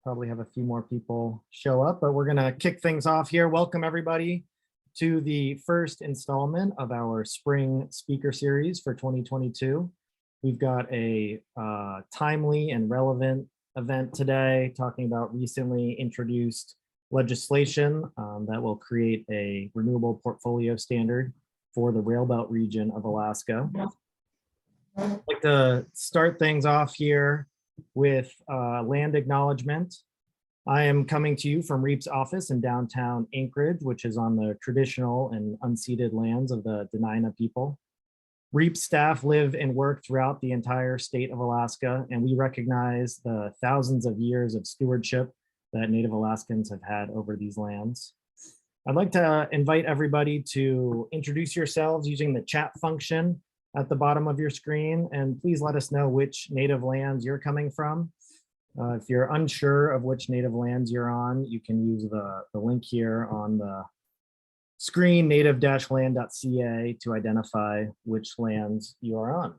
probably have a few more people show up, but we're going to kick things off here. Welcome everybody to the first installment of our spring speaker series for 2022. We've got a timely and relevant event today talking about recently introduced legislation that will create a renewable portfolio standard for the Railbelt region of Alaska. I'd like to start things off here with land acknowledgement. I am coming to you from REAP's office in downtown Anchorage, which is on the traditional and unceded lands of the Dena'ina people. REAP staff live and work throughout the entire state of Alaska, and we recognize the thousands of years of stewardship that Native Alaskans have had over these lands. I'd like to invite everybody to introduce yourselves using the chat function at the bottom of your screen, and please let us know which native lands you're coming from. If you're unsure of which native lands you're on, you can use the link here on the screen, native-land.ca, to identify which lands you are on.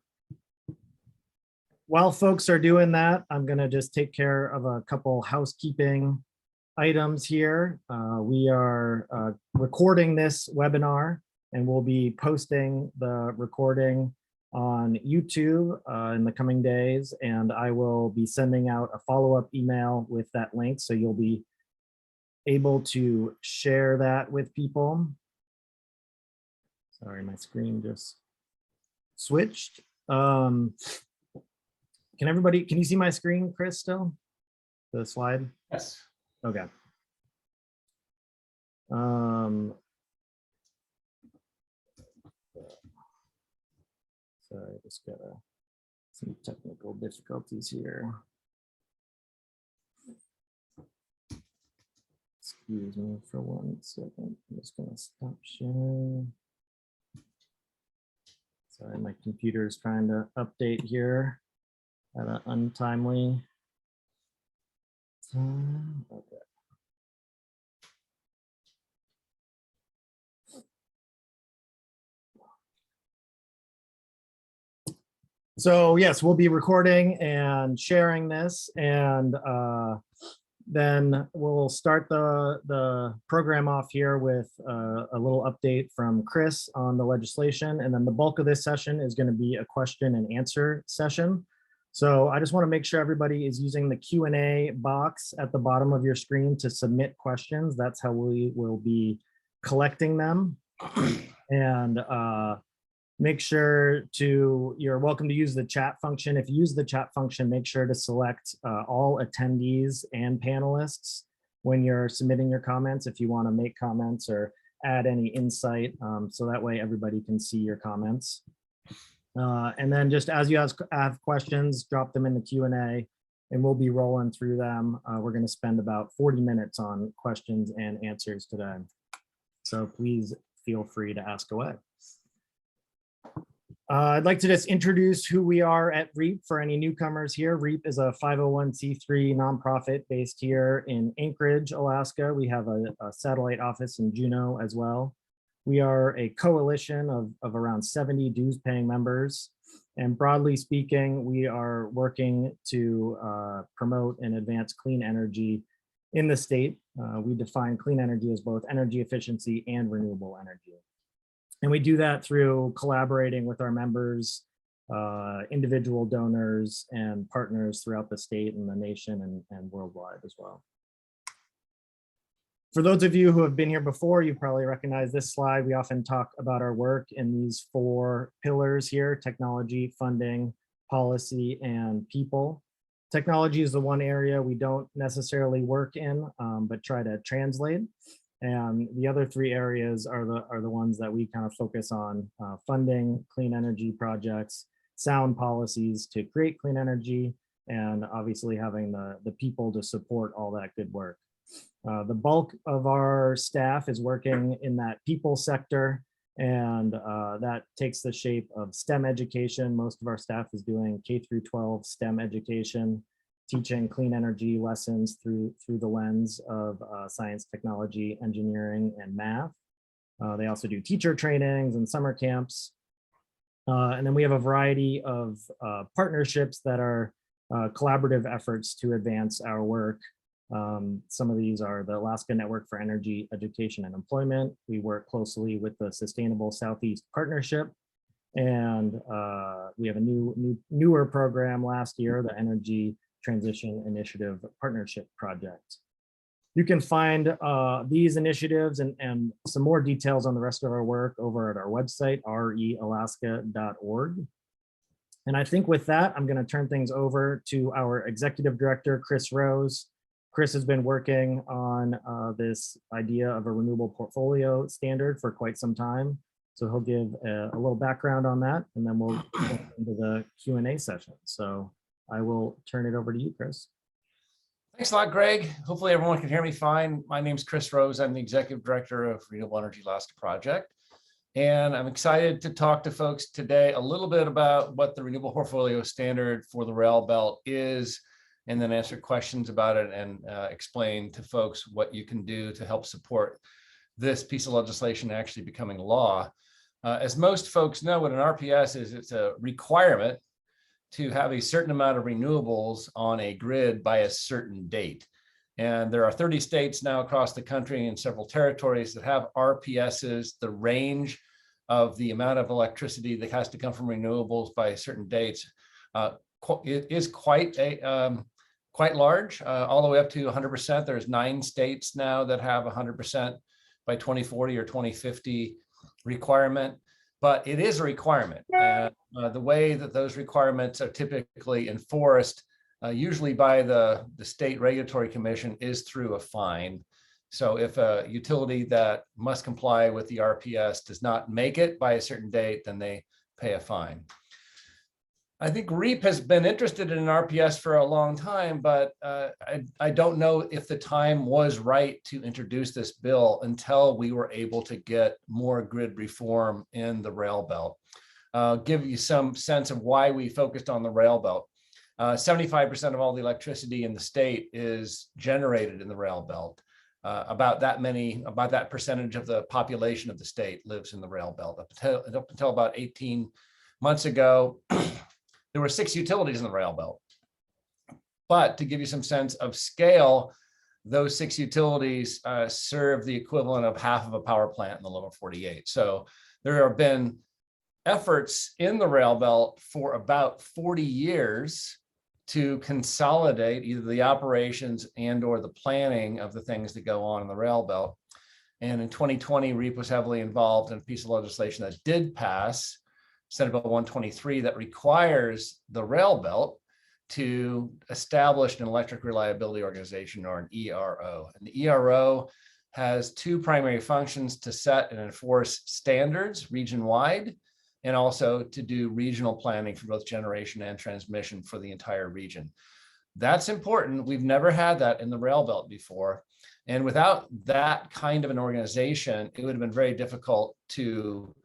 While folks are doing that, I'm going to just take care of a couple housekeeping items here. We are recording this webinar, and we'll be posting the recording on YouTube in the coming days, and I will be sending out a follow-up email with that link, so you'll be able to share that with people. Sorry, my screen just switched. Can you see my screen, Chris, still? The slide? Yes. Okay. Sorry, I just got some technical difficulties here. Excuse me for 1 second. I'm just gonna stop sharing. Sorry, my computer is trying to update here at an untimely time. Okay. So yes, we'll be recording and sharing this, and then we'll start the program off here with a little update from Chris on the legislation, and then the bulk of this session is going to be a question and answer session. So I just want to make sure everybody is using the Q&A box at the bottom of your screen to submit questions. That's how we will be collecting them. And make sure you're welcome to use the chat function. If you use the chat function, make sure to select all attendees and panelists when you're submitting your comments, if you want to make comments or add any insight, so that way everybody can see your comments. And then just as you have questions, drop them in the Q&A and we'll be rolling through them. We're going to spend about 40 minutes on questions and answers today. So please feel free to ask away. I'd like to just introduce who we are at REAP for any newcomers here. REAP is a 501c3 nonprofit based here in Anchorage, Alaska. We have a satellite office in Juneau as well. We are a coalition of around 70 dues-paying members. And broadly speaking, we are working to promote and advance clean energy in the state. We define clean energy as both energy efficiency and renewable energy. And we do that through collaborating with our members, individual donors, and partners throughout the state and the nation and worldwide as well. For those of you who have been here before, you probably recognize this slide. We often talk about our work in these 4 pillars here: technology, funding, policy, and people. Technology is the one area we don't necessarily work in, but try to translate. And the other 3 areas are the ones that we kind of focus on: funding clean energy projects, sound policies to create clean energy, and obviously having the people to support all that good work. The bulk of our staff is working in that people sector, and that takes the shape of STEM education. Most of our staff is doing K-12 STEM education, teaching clean energy lessons through the lens of science, technology, engineering, and math. They also do teacher trainings and summer camps. And then we have a variety of partnerships that are collaborative efforts to advance our work. Some of these are the Alaska Network for Energy, Education, and Employment. We work closely with the Sustainable Southeast Partnership, and we have a newer program last year, the Energy Transition Initiative Partnership Project. You can find these initiatives and some more details on the rest of our work over at our website, realaska.org. And I think with that, I'm going to turn things over to our Executive Director, Chris Rose. Chris has been working on this idea of a renewable portfolio standard for quite some time. So he'll give a little background on that, and then we'll get into the Q&A session. So I will turn it over to you, Chris. Thanks a lot, Greg. Hopefully everyone can hear me fine. My name is Chris Rose. I'm the Executive Director of Renewable Energy Alaska Project. And I'm excited to talk to folks today a little bit about what the Renewable Portfolio Standard for the Railbelt is, and then answer questions about it and explain to folks what you can do to help support this piece of legislation actually becoming law. As most folks know, what an RPS is, it's a requirement to have a certain amount of renewables on a grid by a certain date. And there are 30 states now across the country and several territories that have RPSs. The range of the amount of electricity that has to come from renewables by certain dates it is quite large, all the way up to 100%. There's 9 states now that have 100% by 2040 or 2050 requirement, but it is a requirement. And the way that those requirements are typically enforced, usually by the state regulatory commission, is through a fine. So if a utility that must comply with the RPS does not make it by a certain date, then they pay a fine. I think REAP has been interested in an RPS for a long time, but I don't know if the time was right to introduce this bill until we were able to get more grid reform in the Railbelt. Give you some sense of why we focused on the Railbelt. 75% of all the electricity in the state is generated in the Railbelt. About that percentage of the population of the state lives in the Railbelt. Up until about 18 months ago, there were 6 utilities in the Railbelt. But to give you some sense of scale, those 6 utilities serve the equivalent of half of a power plant in the lower 48. So there have been efforts in the Railbelt for about 40 years to consolidate either the operations and or the planning of the things that go on in the Railbelt. And in 2020, REAP was heavily involved in a piece of legislation that did pass, Senate Bill 123, that requires the Railbelt to establish an electric reliability organization, or an ERO. And the ERO has 2 primary functions: to set and enforce standards region-wide, and also to do regional planning for both generation and transmission for the entire region. That's important. We've never had that in the Railbelt before. And without that kind of an organization, it would have been very difficult to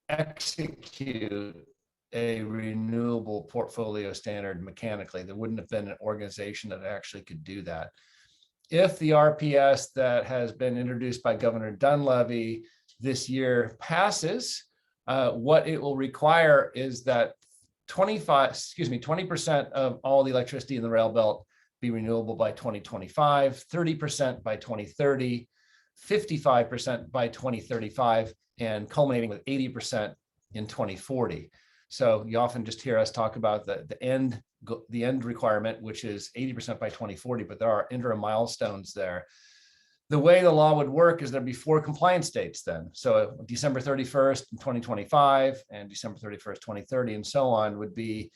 execute a renewable portfolio standard mechanically. There wouldn't have been an organization that actually could do that. If the RPS that has been introduced by Governor Dunleavy this year passes, what it will require is that 20% of all the electricity in the Railbelt be renewable by 2025, 30% by 2030, 55% by 2035, and culminating with 80% in 2040. So you often just hear us talk about the end requirement, which is 80% by 2040, but there are interim milestones there. The way the law would work is there'd be 4 compliance dates then. So December 31st, 2025, and December 31st, 2030, and so on would be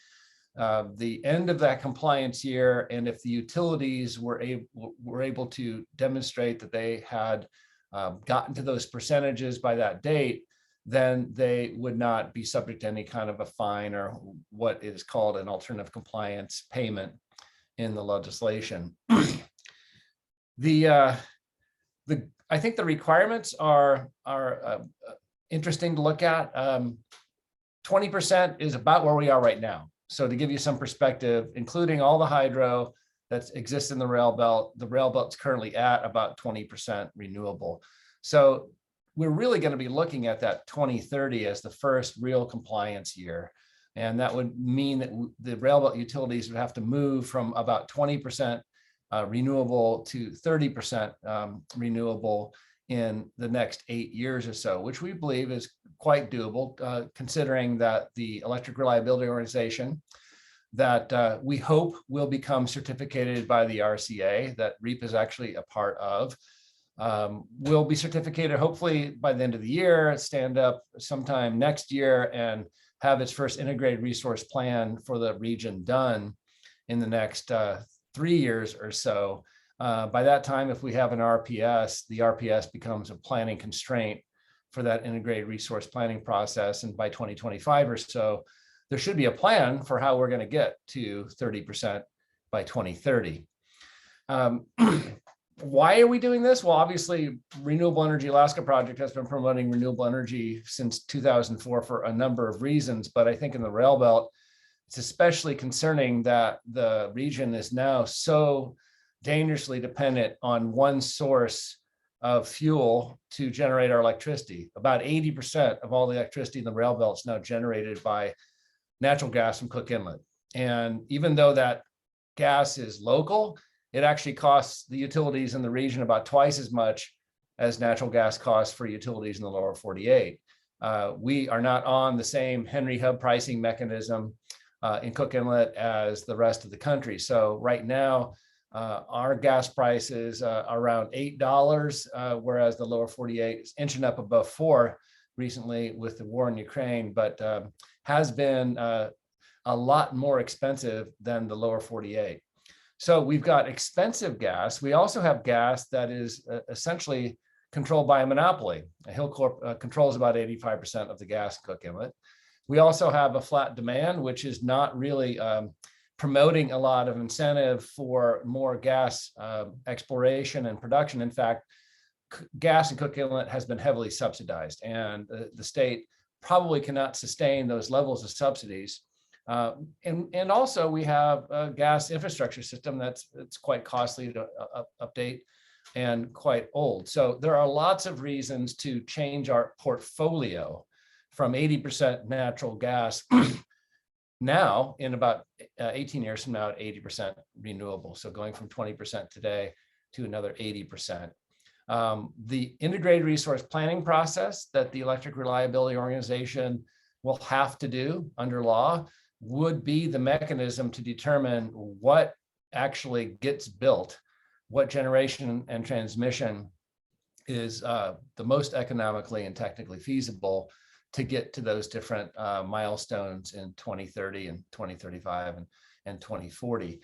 the end of that compliance year. And if the utilities were able to demonstrate that they had gotten to those percentages by that date, then they would not be subject to any kind of a fine or what is called an alternative compliance payment in the legislation. I think the requirements are interesting to look at. 20% is about where we are right now. So to give you some perspective, including all the hydro that exists in the Railbelt's currently at about 20% renewable. So we're really going to be looking at that 2030 as the first real compliance year. And that would mean that the Railbelt utilities would have to move from about 20% renewable to 30% renewable in the next 8 years or so, which we believe is quite doable, considering that the Electric Reliability Organization that we hope will become certificated by the RCA, that REAP is actually a part of, will be certificated hopefully by the end of the year, stand up sometime next year, and have its first integrated resource plan for the region done in the next 3 years or so. By that time, if we have an RPS, the RPS becomes a planning constraint for that integrated resource planning process. And by 2025 or so, there should be a plan for how we're going to get to 30% by 2030. Why are we doing this? Well, obviously, Renewable Energy Alaska Project has been promoting renewable energy since 2004 for a number of reasons. But I think in the Railbelt, it's especially concerning that the region is now so dangerously dependent on one source of fuel to generate our electricity. About 80% of all the electricity in the Railbelt is now generated by natural gas from Cook Inlet. And even though that gas is local, it actually costs the utilities in the region about twice as much as natural gas costs for utilities in the lower 48. We are not on the same Henry Hub pricing mechanism in Cook Inlet as the rest of the country. So right now, our gas price is around $8, whereas the lower 48 is inching up above $4 recently with the war in Ukraine, but has been a lot more expensive than the lower 48. So we've got expensive gas. We also have gas that is essentially controlled by a monopoly. Hillcorp controls about 85% of the gas in Cook Inlet. We also have a flat demand, which is not really promoting a lot of incentive for more gas exploration and production. In fact, gas in Cook Inlet has been heavily subsidized, and the state probably cannot sustain those levels of subsidies. And also we have a gas infrastructure system that's quite costly to update and quite old. So there are lots of reasons to change our portfolio from 80% natural gas now in about 18 years from now at 80% renewable. So going from 20% today to another 80%. The integrated resource planning process that the Electric Reliability Organization will have to do under law would be the mechanism to determine what actually gets built, what generation and transmission is the most economically and technically feasible to get to those different milestones in 2030 and 2035 and 2040.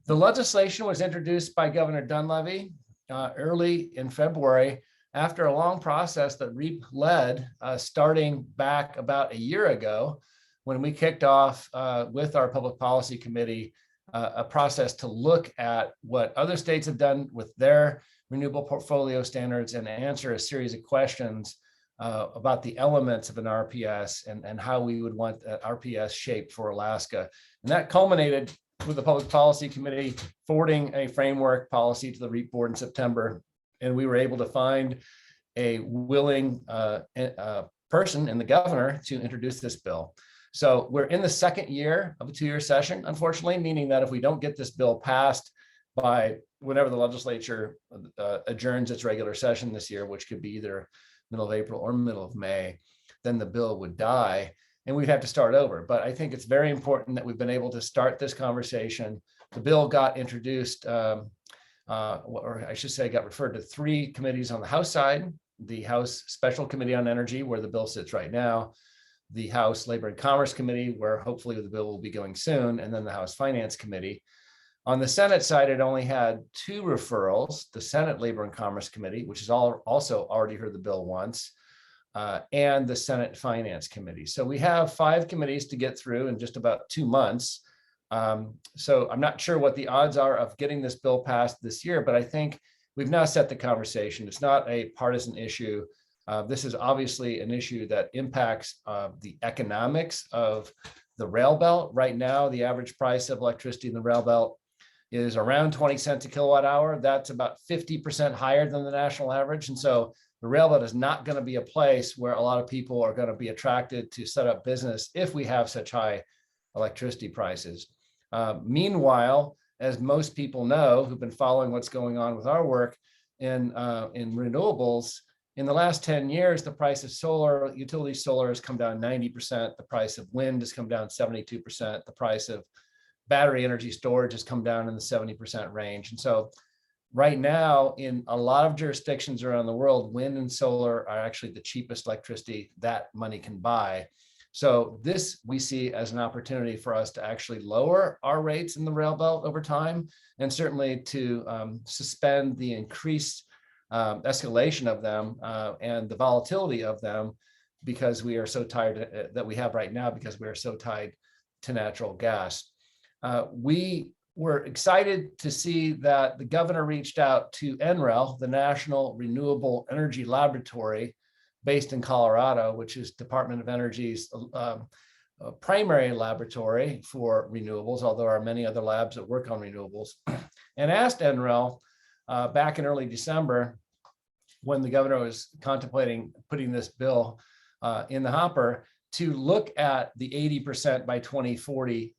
The legislation was introduced by Governor Dunleavy early in February after a long process that REAP led starting back about a year ago when we kicked off with our Public Policy Committee a process to look at what other states have done with their renewable portfolio standards and answer a series of questions about the elements of an RPS and how we would want that RPS shaped for Alaska. And that culminated with the Public Policy Committee forwarding a framework policy to the REAP board in September. And we were able to find a willing person in the governor to introduce this bill. So we're in the second year of a 2-year session, unfortunately, meaning that if we don't get this bill passed by whenever the legislature adjourns its regular session this year, which could be either middle of April or middle of May, then the bill would die and we'd have to start over. But I think it's very important that we've been able to start this conversation. The bill got introduced, or I should say got referred to 3 committees on the House side, the House Special Committee on Energy, where the bill sits right now, the House Labor and Commerce Committee, where hopefully the bill will be going soon, and then the House Finance Committee. On the Senate side, it only had 2 referrals, the Senate Labor and Commerce Committee, which has also already heard the bill once, and the Senate Finance Committee. So we have 5 committees to get through in just about 2 months. So I'm not sure what the odds are of getting this bill passed this year, but I think we've now set the conversation. It's not a partisan issue. This is obviously an issue that impacts the economics of the Railbelt. Right now, the average price of electricity in the Railbelt is around 20 cents a kilowatt hour. That's about 50% higher than the national average. And so the Railbelt is not going to be a place where a lot of people are going to be attracted to set up business if we have such high electricity prices. Meanwhile, as most people know who've been following what's going on with our work in renewables, in the last 10 years, the price of solar, utility solar has come down 90%. The price of wind has come down 72%. The price of battery energy storage has come down in the 70% range. And so right now, in a lot of jurisdictions around the world, wind and solar are actually the cheapest electricity that money can buy. So this we see as an opportunity for us to actually lower our rates in the Railbelt over time, and certainly to suspend the increased escalation of them and the volatility of them, because we are so tired that we have right now, because we are so tied to natural gas. We were excited to see that the governor reached out to NREL, the National Renewable Energy Laboratory, based in Colorado, which is Department of Energy's primary laboratory for renewables, although there are many other labs that work on renewables, and asked NREL back in early December, when the governor was contemplating putting this bill in the hopper, to look at the 80% by 2040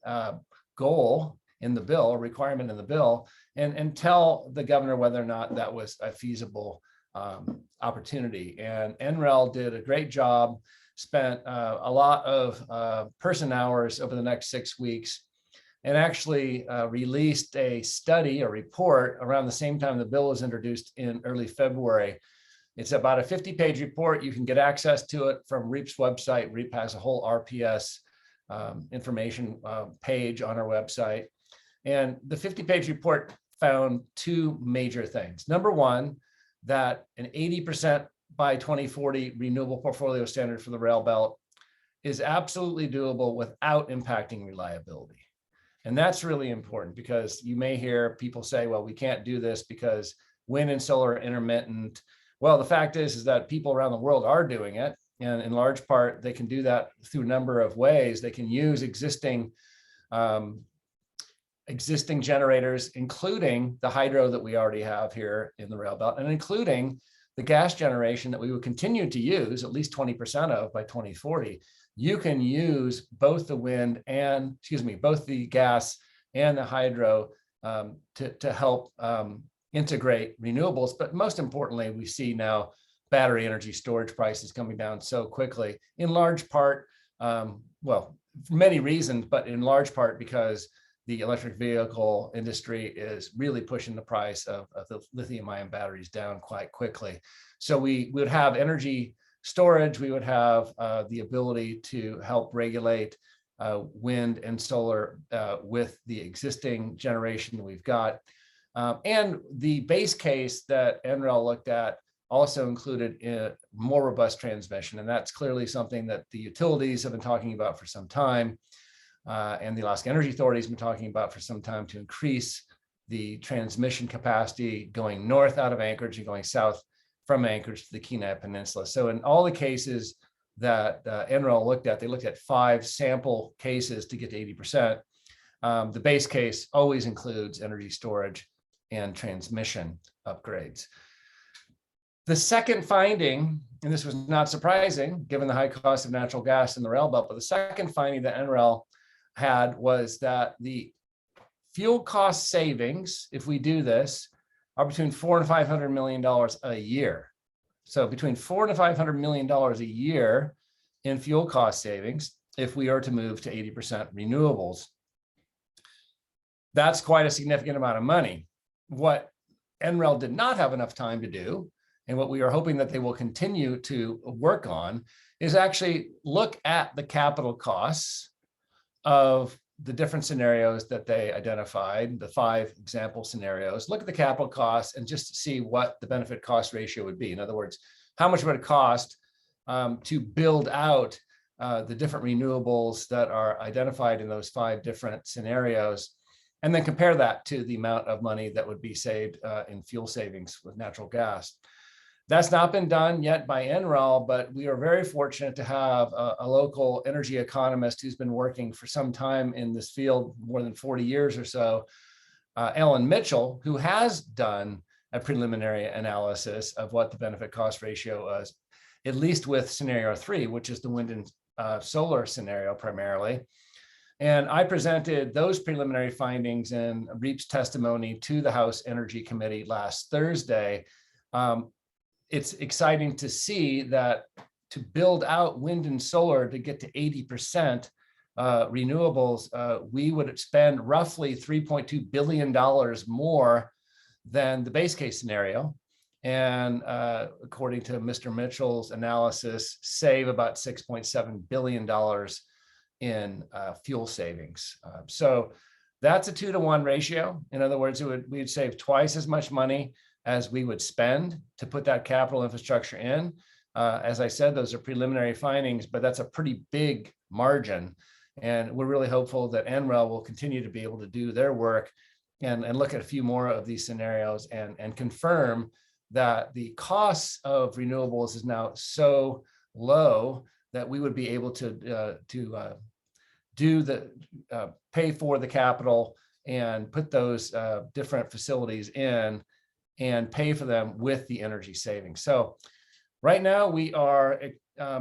goal in the bill, requirement in the bill, and tell the governor whether or not that was a feasible opportunity. And NREL did a great job, spent a lot of person hours over the next 6 weeks, and actually released a study, a report, around the same time the bill was introduced in early February. It's about a 50-page report. You can get access to it from REAP's website. REAP has a whole RPS information page on our website. And the 50-page report found two major things. Number one, that an 80% by 2040 renewable portfolio standard for the Railbelt is absolutely doable without impacting reliability. And that's really important, because you may hear people say, well, we can't do this because wind and solar are intermittent. Well, the fact is that people around the world are doing it. And in large part, they can do that through a number of ways. They can use existing generators, including the hydro that we already have here in the Railbelt, and including the gas generation that we would continue to use at least 20% of by 2040. You can use both the wind and, both the gas and the hydro to help integrate renewables. But most importantly, we see now battery energy storage prices coming down so quickly, in large part, well, for many reasons, but in large part because the electric vehicle industry is really pushing the price of the lithium-ion batteries down quite quickly. So we would have energy storage, we would have the ability to help regulate wind and solar with the existing generation that we've got. And the base case that NREL looked at also included more robust transmission. And that's clearly something that the utilities have been talking about for some time. And the Alaska Energy Authority has been talking about for some time, to increase the transmission capacity going north out of Anchorage and going south from Anchorage to the Kenai Peninsula. So in all the cases that NREL looked at, they looked at 5 sample cases to get to 80%. The base case always includes energy storage and transmission upgrades. The second finding, and this was not surprising given the high cost of natural gas in the Railbelt, but the second finding that NREL had was that the fuel cost savings, if we do this, are between $400 and $500 million a year. So between $400 and $500 million a year in fuel cost savings if we are to move to 80% renewables. That's quite a significant amount of money. What NREL did not have enough time to do, and what we are hoping that they will continue to work on, is actually look at the capital costs of the different scenarios that they identified, the 5 example scenarios. Look at the capital costs and just see what the benefit cost ratio would be. In other words, how much would it cost to build out the different renewables that are identified in those 5 different scenarios, and then compare that to the amount of money that would be saved in fuel savings with natural gas. That's not been done yet by NREL, but we are very fortunate to have a local energy economist who's been working for some time in this field, more than 40 years or so, Ellen Mitchell, who has done a preliminary analysis of what the benefit cost ratio was, at least with scenario 3, which is the wind and solar scenario primarily. And I presented those preliminary findings in REAP's testimony to the House Energy Committee last Thursday. It's exciting to see that to build out wind and solar to get to 80% renewables, we would spend roughly $3.2 billion more than the base case scenario. And according to Mr. Mitchell's analysis, save about $6.7 billion in fuel savings. So that's a 2-to-1 ratio. In other words, we'd save twice as much money as we would spend to put that capital infrastructure in. As I said, those are preliminary findings, but that's a pretty big margin. And we're really hopeful that NREL will continue to be able to do their work and look at a few more of these scenarios and confirm that the costs of renewables is now so low that we would be able to pay for the capital and put those different facilities in and pay for them with the energy savings. So right now we are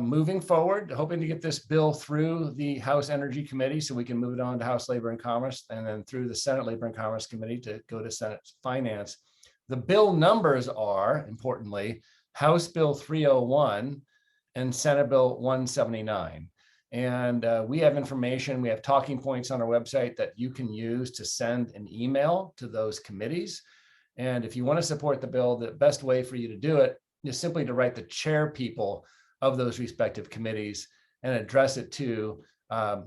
moving forward, hoping to get this bill through the House Energy Committee so we can move it on to House Labor and Commerce and then through the Senate Labor and Commerce Committee to go to Senate Finance. The bill numbers are, importantly, House Bill 301 and Senate Bill 179. And we have information, we have talking points on our website that you can use to send an email to those committees. And if you want to support the bill, the best way for you to do it is simply to write the chair people of those respective committees and address it to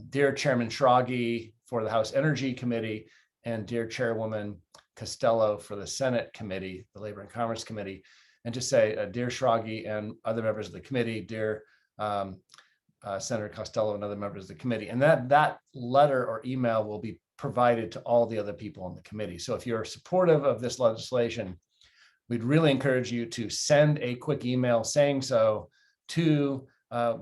Dear Chairman Schrage for the House Energy Committee and Dear Chairwoman Costello for the Senate Committee, the Labor and Commerce Committee, and just say, Dear Schrage and other members of the committee, Dear Senator Costello and other members of the committee. And that letter or email will be provided to all the other people on the committee. So if you're supportive of this legislation, we'd really encourage you to send a quick email saying so to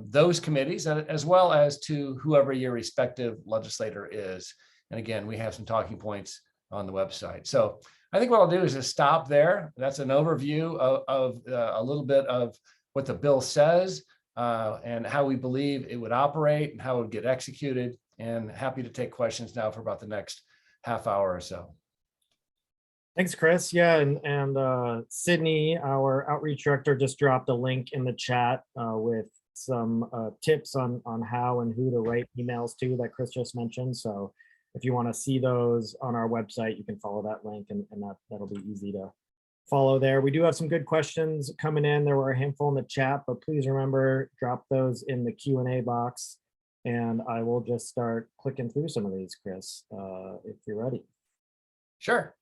those committees, as well as to whoever your respective legislator is. And again, we have some talking points on the website. So I think what I'll do is just stop there. That's an overview of a little bit of what the bill says and how we believe it would operate and how it would get executed. And happy to take questions now for about the next half hour or so. Thanks, Chris. Yeah, and Sydney, our outreach director, just dropped a link in the chat with some tips on how and who to write emails to that Chris just mentioned. So if you want to see those on our website, you can follow that link, and that'll be easy to follow there. We do have some good questions coming in. There were a handful in the chat, but please remember, drop those in the Q&A box, and I will just start clicking through some of these, Chris, if you're ready. Sure.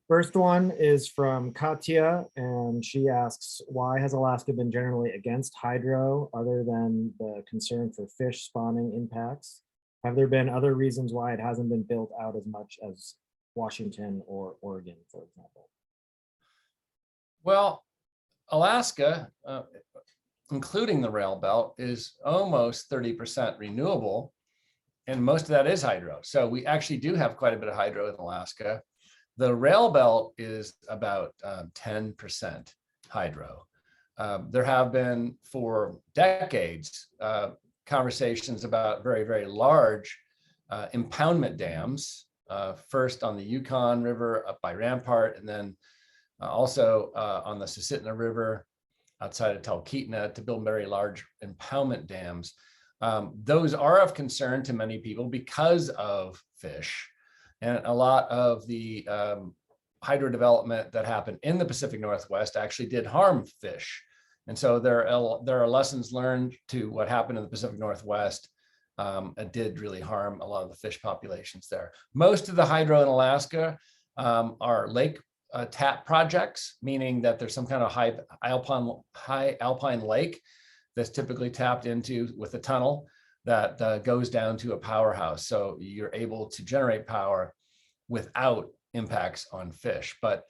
First one is from Katya, and she asks, why has Alaska been generally against hydro other than the concern for fish spawning impacts? Have there been other reasons why it hasn't been built out as much as Washington or Oregon, for example? Well, Alaska, including the Railbelt, is almost 30% renewable, and most of that is hydro. So we actually do have quite a bit of hydro in Alaska. The Railbelt is about 10% hydro. There have been for decades conversations about very, very large impoundment dams, first on the Yukon River up by Rampart, and then also on the Susitna River outside of Talkeetna to build very large impoundment dams. Those are of concern to many people because of fish. And a lot of the hydro development that happened in the Pacific Northwest actually did harm fish. And so there are lessons learned to what happened in the Pacific Northwest. It did really harm a lot of the fish populations there. Most of the hydro in Alaska are lake tap projects, meaning that there's some kind of high alpine lake that's typically tapped into with a tunnel that goes down to a powerhouse. So you're able to generate power without impacts on fish. But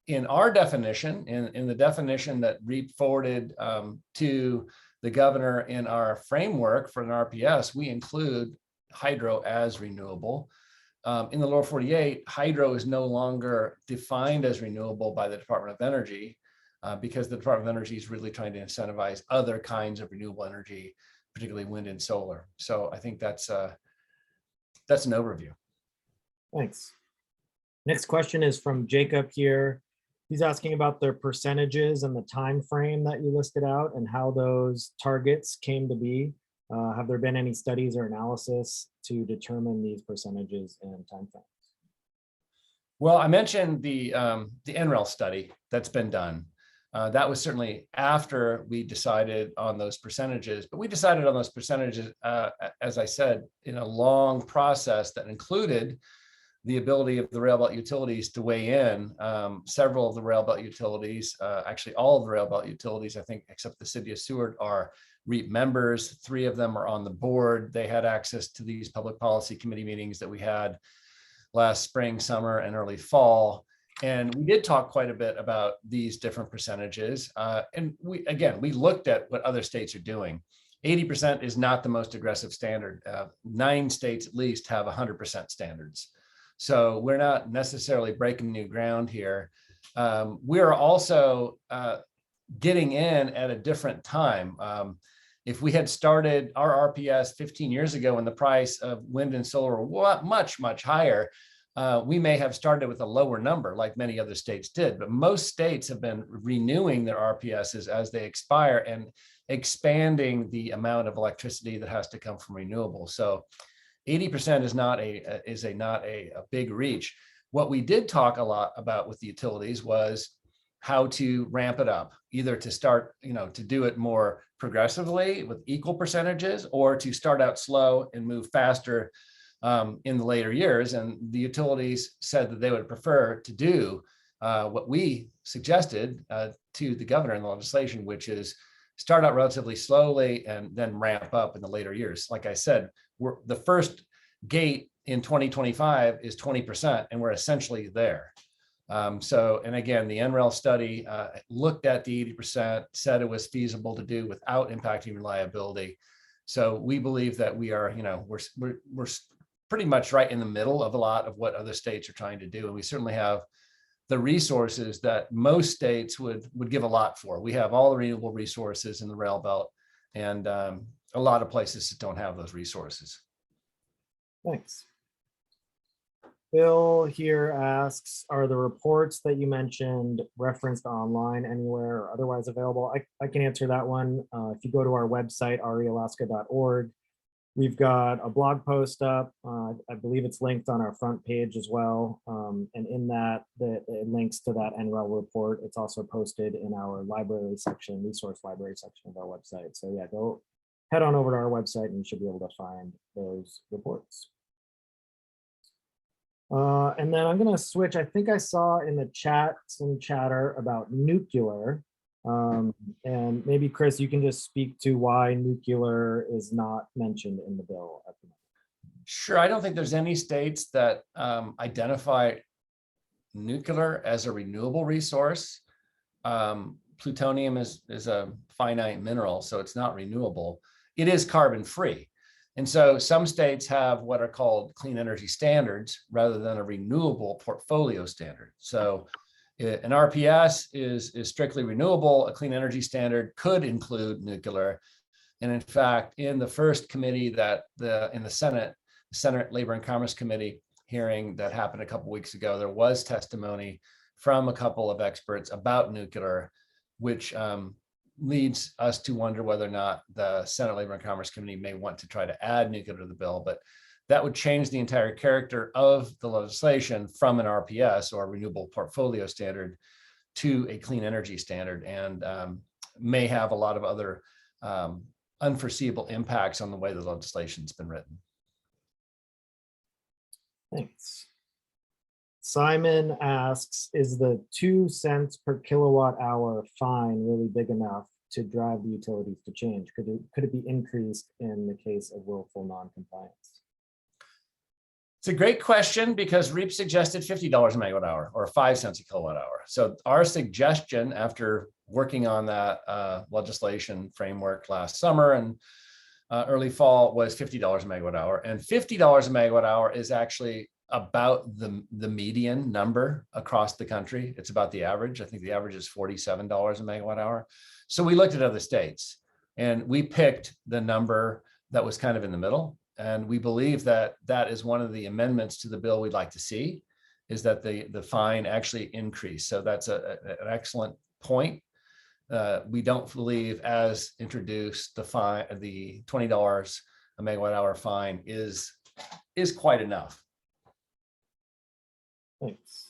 in our definition, in the definition that REAP forwarded to the governor in our framework for an RPS, we include hydro as renewable. In the lower 48, hydro is no longer defined as renewable by the Department of Energy because the Department of Energy is really trying to incentivize other kinds of renewable energy, particularly wind and solar. So I think that's that's an overview. Thanks. Next question is from Jacob here. He's asking about the percentages and the time frame that you listed out and how those targets came to be. Have there been any studies or analysis to determine these percentages and timeframes? Well, I mentioned the NREL study that's been done. That was certainly after we decided on those percentages, but we decided on those percentages, as I said, in a long process that included the ability of the Railbelt utilities to weigh in. Several of the Railbelt utilities, actually all of the Railbelt utilities, I think, except the city of Seward, are REAP members. 3 of them are on the board. They had access to these public policy committee meetings that we had last spring, summer, and early fall. And we did talk quite a bit about these different percentages. And we looked at what other states are doing. 80% is not the most aggressive standard. 9 states at least have 100% standards. So we're not necessarily breaking new ground here. We're also getting in at a different time. If we had started our RPS 15 years ago when the price of wind and solar were much, much higher, we may have started with a lower number like many other states did, but most states have been renewing their RPSs as they expire and expanding the amount of electricity that has to come from renewables. So 80% is not a big reach. What we did talk a lot about with the utilities was how to ramp it up, either to start, to do it more progressively with equal percentages, or to start out slow and move faster in the later years. And the utilities said that they would prefer to do what we suggested to the governor in the legislation, which is start out relatively slowly and then ramp up in the later years. Like I said, the first gate in 2025 is 20%, and we're essentially there. And again, the NREL study looked at the 80%, said it was feasible to do without impacting reliability. So we believe that we are, we're pretty much right in the middle of a lot of what other states are trying to do. And we certainly have the resources that most states would give a lot for. We have all the renewable resources in the Railbelt, and a lot of places that don't have those resources. Thanks. Bill here asks, are the reports that you mentioned referenced online anywhere or otherwise available? I can answer that one. If you go to our website, realaska.org, we've got a blog post up. I believe it's linked on our front page as well. And in that, it links to that NREL report. It's also posted in our library section, resource library section of our website. So yeah, go head on over to our website and you should be able to find those reports. And then I'm going to switch. I think I saw in the chat some chatter about nuclear. And maybe, Chris, you can just speak to why nuclear is not mentioned in the bill at the moment. Sure. I don't think there's any states that identify nuclear as a renewable resource. Plutonium is a finite mineral, so it's not renewable. It is carbon free. And so some states have what are called clean energy standards rather than a renewable portfolio standard. So an RPS is strictly renewable. A clean energy standard could include nuclear. And in fact, in the first committee in the Senate Labor and Commerce Committee hearing that happened a couple of weeks ago, there was testimony from a couple of experts about nuclear, which leads us to wonder whether or not the Senate Labor and Commerce Committee may want to try to add nuclear to the bill, but that would change the entire character of the legislation from an RPS, or a renewable portfolio standard, to a clean energy standard, and may have a lot of other unforeseeable impacts on the way the legislation's been written. Thanks. Simon asks, is the 2 cents per kilowatt hour fine really big enough to drive the utilities to change? Could it be increased in the case of willful non-compliance? It's a great question, because REAP suggested $50 a megawatt hour, or 5 cents a kilowatt hour. So our suggestion, after working on that legislation framework last summer and early fall, was $50 a megawatt hour. And $50 a megawatt hour is actually about the median number across the country. It's about the average. I think the average is $47 a megawatt hour. So we looked at other states and we picked the number that was kind of in the middle. And we believe that that is one of the amendments to the bill we'd like to see, is that the fine actually increase. So that's an excellent point. We don't believe, as introduced, the fine, the $20 a megawatt hour fine is quite enough. Thanks.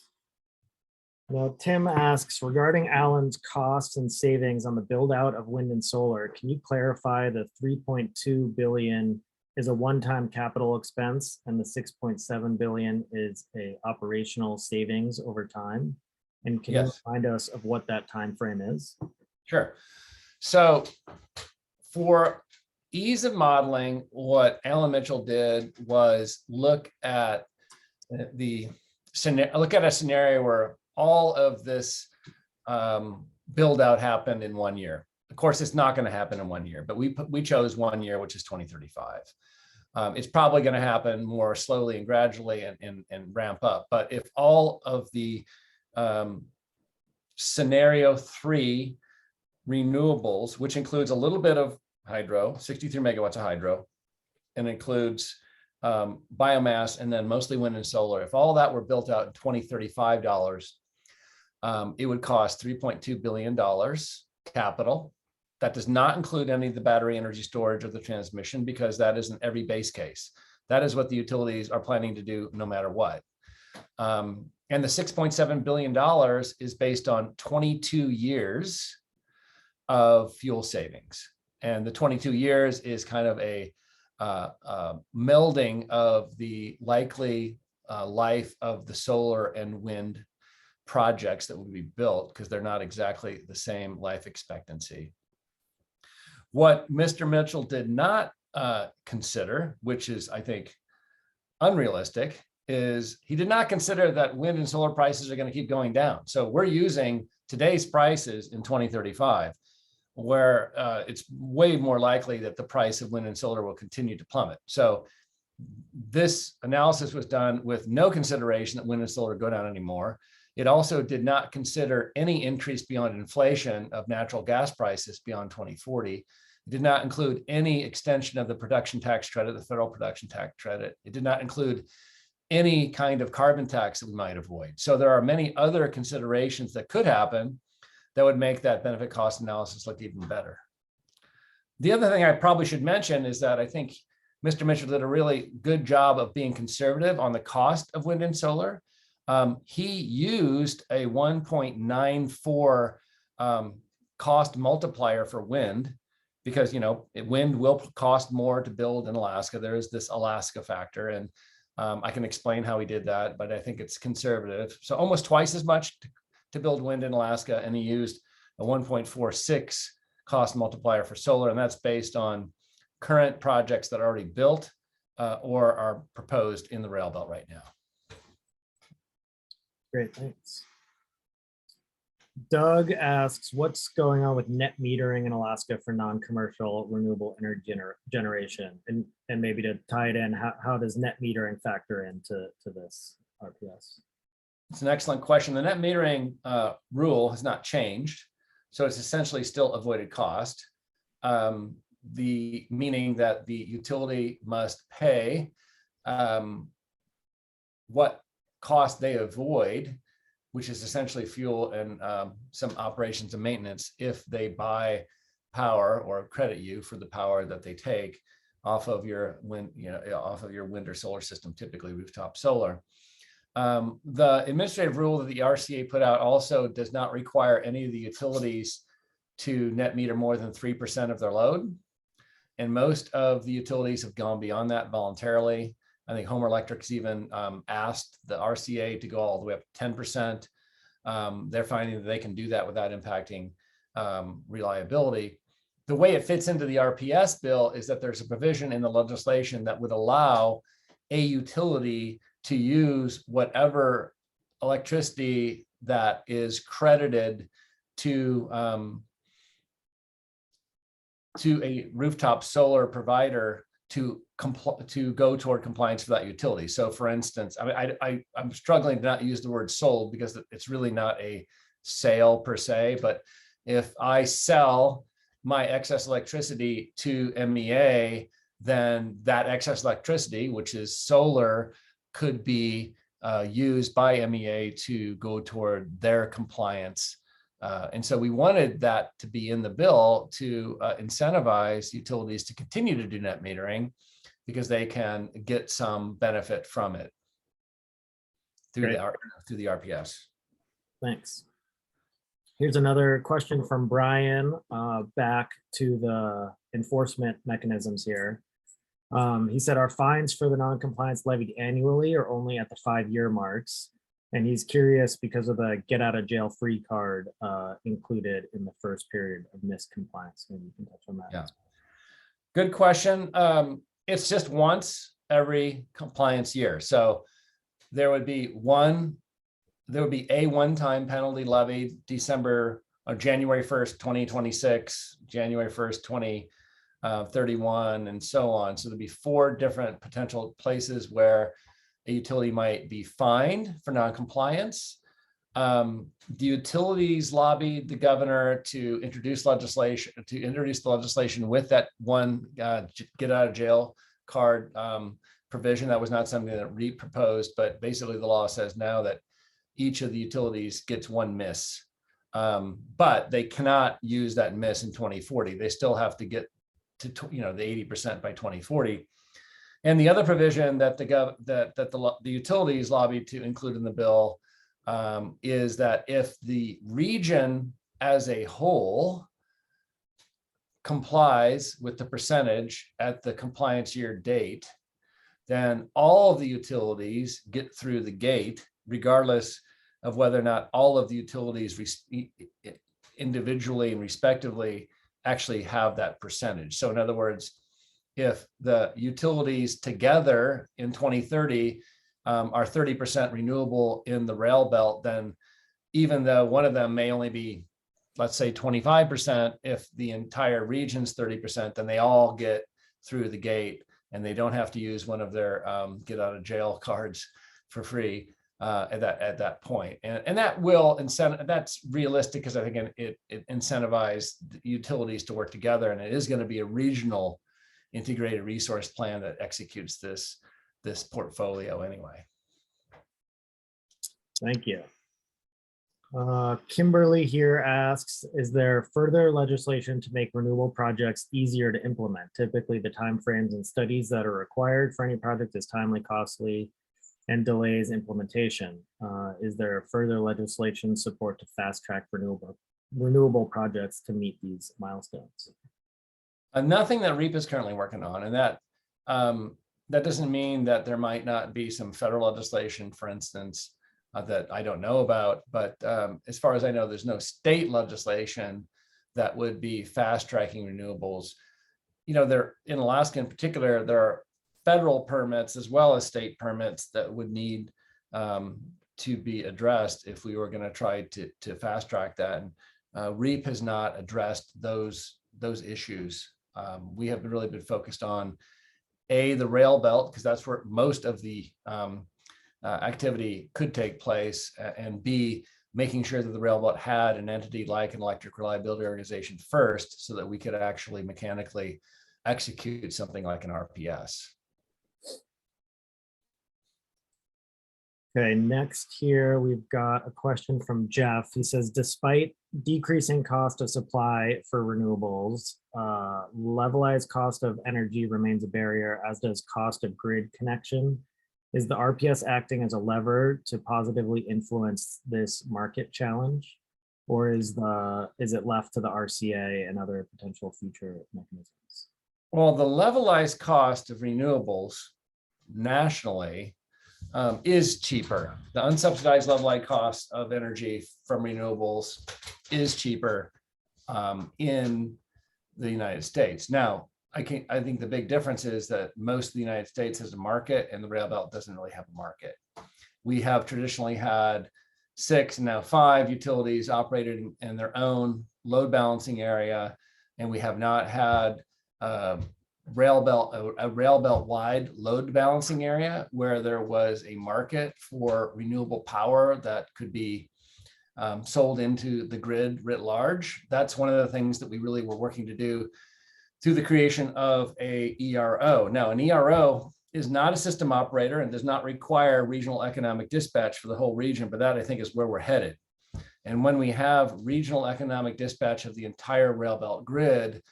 Now, Tim asks, regarding Alan's costs and savings on the build out of wind and solar, can you clarify the 3.2 billion is a one-time capital expense and the 6.7 billion is a operational savings over time? And can you remind us of what that time frame is? Sure. So for ease of modeling, what Alan Mitchell did was look at a scenario where all of this build out happened in 1 year. Of course, it's not going to happen in 1 year, but we chose 1 year, which is 2035. It's probably going to happen more slowly and gradually and ramp up. But if all of the scenario 3 renewables, which includes a little bit of hydro, 63 megawatts of hydro, and includes biomass, and then mostly wind and solar, if all that were built out in 2035 dollars, it would cost $3.2 billion capital. That does not include any of the battery energy storage or the transmission, because that isn't every base case. That is what the utilities are planning to do no matter what. And the $6.7 billion is based on 22 years of fuel savings. And the 22 years is kind of a melding of the likely life of the solar and wind projects that will be built, because they're not exactly the same life expectancy. What Mr. Mitchell did not consider, which is, I think, unrealistic, is he did not consider that wind and solar prices are going to keep going down. So we're using today's prices in 2035, where it's way more likely that the price of wind and solar will continue to plummet. So this analysis was done with no consideration that wind and solar go down anymore. It also did not consider any increase beyond inflation of natural gas prices beyond 2040. It did not include any extension of the production tax credit, the federal production tax credit. It did not include any kind of carbon tax that we might avoid. So there are many other considerations that could happen that would make that benefit cost analysis look even better. The other thing I probably should mention is that I think Mr. Mitchell did a really good job of being conservative on the cost of wind and solar. He used a 1.94 cost multiplier for wind, because wind will cost more to build in Alaska. There is this Alaska factor, and I can explain how he did that, but I think it's conservative. So almost twice as much to build wind in Alaska, and he used a 1.46 cost multiplier for solar, and that's based on current projects that are already built or are proposed in the Railbelt right now. Great, thanks. Doug asks, what's going on with net metering in Alaska for non-commercial renewable energy generation? And maybe to tie it in, how does net metering factor into this RPS? It's an excellent question. The net metering rule has not changed, so it's essentially still avoided cost. The meaning that the utility must pay what cost they avoid, which is essentially fuel and some operations and maintenance, if they buy power or credit you for the power that they take off of your wind, off of your wind or solar system, typically rooftop solar. The administrative rule that the RCA put out also does not require any of the utilities to net meter more than 3% of their load. And most of the utilities have gone beyond that voluntarily. I think Homer Electric's even asked the RCA to go all the way up to 10%. They're finding that they can do that without impacting reliability. The way it fits into the RPS bill is that there's a provision in the legislation that would allow a utility to use whatever electricity that is credited to a rooftop solar provider to go toward compliance for that utility. So for instance, I'm struggling to not use the word sold because it's really not a sale per se, but if I sell my excess electricity to MEA then that excess electricity, which is solar, could be used by MEA to go toward their compliance. And so we wanted that to be in the bill to incentivize utilities to continue to do net metering, because they can get some benefit from it through the RPS. Thanks. Here's another question from Brian, back to the enforcement mechanisms here. He said, are fines for the non-compliance levied annually or only at the 5-year marks? And he's curious because of the get out of jail free card included in the first period of miscompliance. Maybe you can touch on that. Yeah. Good question. It's just once every compliance year. So there would be a one-time penalty levied December or January 1st, 2026, January 1st, 2031, and so on. So there'd be 4 different potential places where a utility might be fined for non-compliance. The utilities lobbied the governor to introduce the legislation with that one get out of jail card provision. That was not something that REAP proposed, but basically the law says now that each of the utilities gets 1 miss, but they cannot use that miss in 2040. They still have to get to the 80% by 2040. And the other provision that the utilities lobbied to include in the bill is that if the region as a whole complies with the percentage at the compliance year date, then all of the utilities get through the gate, regardless of whether or not all of the utilities individually and respectively actually have that percentage. So in other words, if the utilities together in 2030 are 30% renewable in the Railbelt, then even though one of them may only be, let's say 25%, if the entire region's 30%, then they all get through the gate and they don't have to use one of their get out of jail cards for free at that point. And that will that's realistic, because I think it incentivizes utilities to work together, and it is going to be a regional integrated resource plan that executes this portfolio anyway. Thank you. Kimberly here asks, is there further legislation to make renewable projects easier to implement? Typically, the timeframes and studies that are required for any project is timely, costly, and delays implementation. Is there further legislation support to fast track renewable projects to meet these milestones? Nothing that REAP is currently working on, and that doesn't mean that there might not be some federal legislation, for instance, that I don't know about. But as far as I know, there's no state legislation that would be fast tracking renewables. There in Alaska in particular, there are federal permits as well as state permits that would need to be addressed if we were going to try to fast track that. And REAP has not addressed those issues. We have really been focused on the Railbelt, because that's where most of the activity could take place, and B, making sure that the Railbelt had an entity like an electric reliability organization first, so that we could actually mechanically execute something like an RPS. Okay, next here, we've got a question from Jeff. He says, despite decreasing cost of supply for renewables, levelized cost of energy remains a barrier, as does cost of grid connection. Is the RPS acting as a lever to positively influence this market challenge? Or is it left to the RCA and other potential future mechanisms? Well, the levelized cost of renewables nationally is cheaper. The unsubsidized levelized cost of energy from renewables is cheaper in the United States. Now, I think the big difference is that most of the United States has a market, and the Railbelt doesn't really have a market. We have traditionally had 6 and now 5 utilities operated in their own load balancing area, and we have not had a Railbelt wide load balancing area where there was a market for renewable power that could be sold into the grid writ large. That's one of the things that we really were working to do through the creation of a ERO. Now, an ERO is not a system operator and does not require regional economic dispatch for the whole region, but that I think is where we're headed. And when we have regional economic dispatch of the entire Railbelt grid,